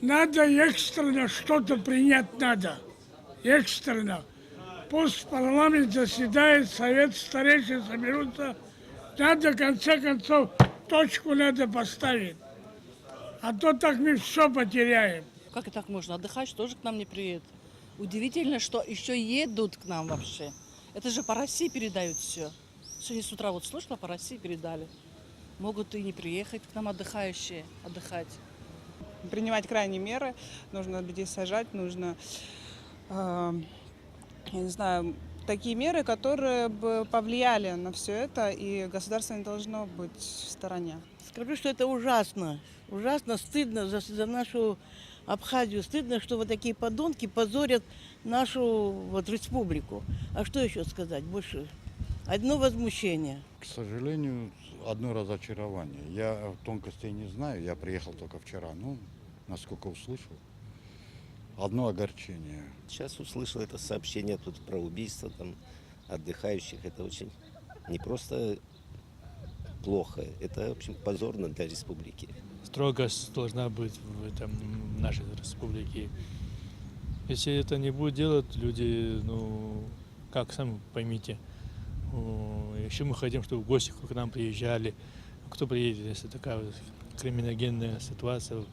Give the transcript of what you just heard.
Надо экстренно что-то принять надо. Экстренно. Пусть парламент заседает, совет старейшин соберутся. Надо, в конце концов, точку надо поставить. А то так мы все потеряем. Как и так можно? Отдыхать тоже к нам не приедет. Удивительно, что еще едут к нам вообще. Это же по России передают все. Сегодня с утра вот слышала, по России передали. Могут и не приехать к нам отдыхающие, отдыхать. Принимать крайние меры, нужно людей сажать, нужно, я не знаю, такие меры, которые бы повлияли на все это, и государство не должно быть в стороне. Скажу, что это ужасно. Ужасно, стыдно за нашу Абхазию. Стыдно, что вот такие подонки позорят нашу вот республику. А что еще сказать? Больше одно возмущение. К сожалению, одно разочарование. Я тонкостей не знаю, я приехал только вчера. Ну, насколько услышал, одно огорчение. Сейчас услышал это сообщение тут про убийство там отдыхающих. Это очень не просто плохо, это, в общем, позорно для республики. Строгость должна быть в нашей республике. Если это не будет делать, люди, как сами поймите, еще мы хотим, чтобы в гости к нам приезжали. Кто приедет, если такая вот криминогенная ситуация